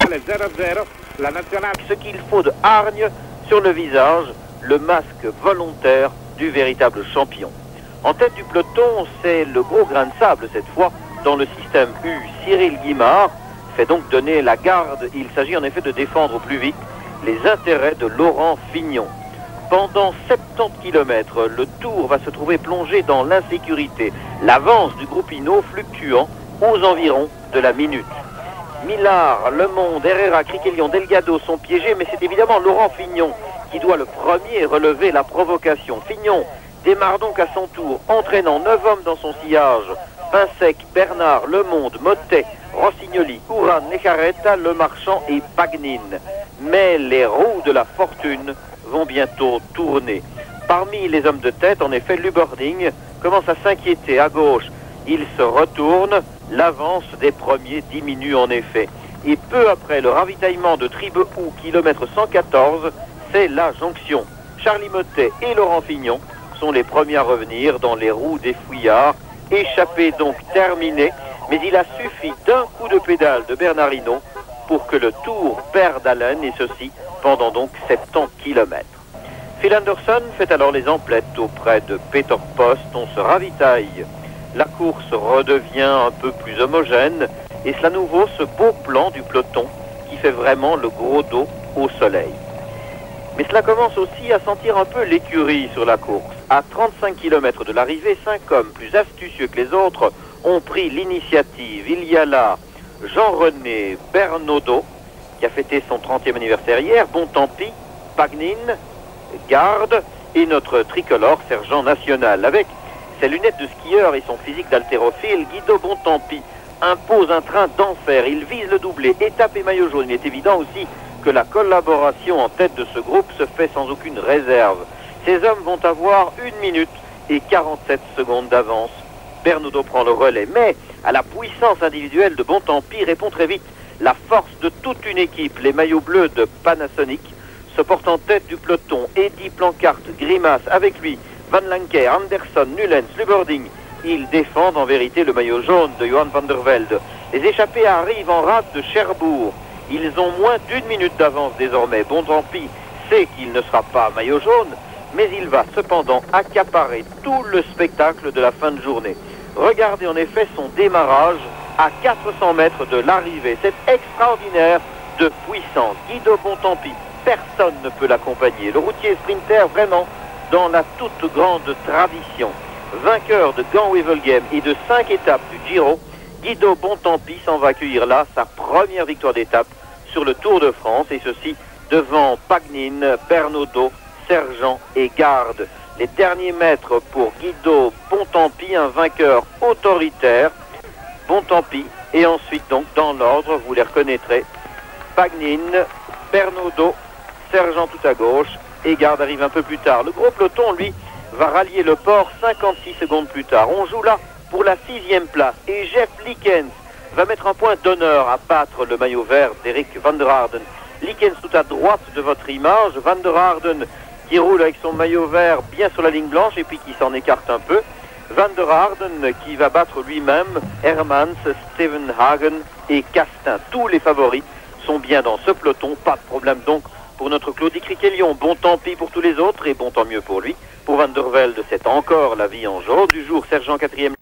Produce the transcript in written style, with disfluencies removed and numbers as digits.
finale 0-0, la nazionale. Ce qu'il faut de hargne sur le visage, le masque volontaire du véritable champion. En tête du peloton, c'est le gros grain de sable cette fois dans le système U. Cyril Guimard fait donc donner la garde. Il s'agit en effet de défendre au plus vite les intérêts de Laurent Fignon. Pendant 70 km, le Tour va se trouver plongé dans l'insécurité. L'avance du groupe Hinault fluctuant aux environs de la minute. Millard, Le Monde, Herrera, Criquelion, Delgado sont piégés, mais c'est évidemment Laurent Fignon qui doit le premier relever la provocation. Fignon démarre donc à son tour, entraînant 9 hommes dans son sillage. Pinsec, Bernard, Le Monde, Mottet, Rossignoli, Ouran, Lejarreta, Le Marchand et Pagnin. Mais les roues de la fortune vont bientôt tourner. Parmi les hommes de tête, en effet, Luberding commence à s'inquiéter à gauche. Il se retourne, l'avance des premiers diminue en effet. Et peu après le ravitaillement de Tribehou, kilomètre 114, c'est la jonction. Charlie Mottet et Laurent Fignon sont les premiers à revenir dans les roues des fouillards. Échappé donc terminé, mais il a suffi d'un coup de pédale de Bernard Hinault pour que le Tour perde haleine, et ceci pendant donc 70 km. Phil Anderson fait alors les emplettes auprès de Peter Post. On se ravitaille. La course redevient un peu plus homogène et c'est à nouveau ce beau plan du peloton qui fait vraiment le gros dos au soleil. Mais cela commence aussi à sentir un peu l'écurie sur la course. À 35 km de l'arrivée, 5 hommes plus astucieux que les autres ont pris l'initiative. Il y a là Jean-René Bernaudot, qui a fêté son 30e anniversaire hier, Bontempi, Pagnin, Garde et notre tricolore sergent national. Avec ses lunettes de skieur et son physique d'haltérophile, Guido Bontempi impose un train d'enfer. Il vise le doublé, étape et maillot jaune. Il est évident aussi que la collaboration en tête de ce groupe se fait sans aucune réserve. Ces hommes vont avoir 1 minute et 47 secondes d'avance. Bernaudot prend le relais, mais à la puissance individuelle de Bontempi répond très vite la force de toute une équipe. Les maillots bleus de Panasonic se portent en tête du peloton. Eddy Plancart, Grimace, avec lui Van Lanker, Anderson, Nullens, Luberding. Ils défendent en vérité le maillot jaune de Johan van der Velde. Les échappés arrivent en rade de Cherbourg. Ils ont moins d'1 minute d'avance désormais. Bontempi sait qu'il ne sera pas maillot jaune, mais il va cependant accaparer tout le spectacle de la fin de journée. Regardez en effet son démarrage à 400 mètres de l'arrivée. C'est extraordinaire de puissance. Guido Bontempi, personne ne peut l'accompagner. Le routier sprinter vraiment dans la toute grande tradition. Vainqueur de Gand-Wevelgem et de 5 étapes du Giro, Guido Bontempi s'en va accueillir là sa première victoire d'étape sur le Tour de France, et ceci devant Pagnin, Bernaudot, Sergent et Garde. Les derniers mètres pour Guido Bontempi, un vainqueur autoritaire. Bontempi, et ensuite donc dans l'ordre, vous les reconnaîtrez, Pagnin, Bernaudot, Sergent tout à gauche, et Garde arrive un peu plus tard. Le gros peloton, lui, va rallier le port 56 secondes plus tard. On joue là pour la 6e place, et Jeff Likens va mettre un point d'honneur à battre le maillot vert d'Eric Van der Harden. Likens tout à droite de votre image, Van der Harden qui roule avec son maillot vert bien sur la ligne blanche et puis qui s'en écarte un peu. Van der Harden qui va battre lui-même Hermans, Steven Hagen et Castin. Tous les favoris sont bien dans ce peloton. Pas de problème donc pour notre Claudie Criquelion. Bon tant pis pour tous les autres et bon tant mieux pour lui. Pour Van der Velde, c'est encore la vie en jaune. Du jour, Sergent 4e.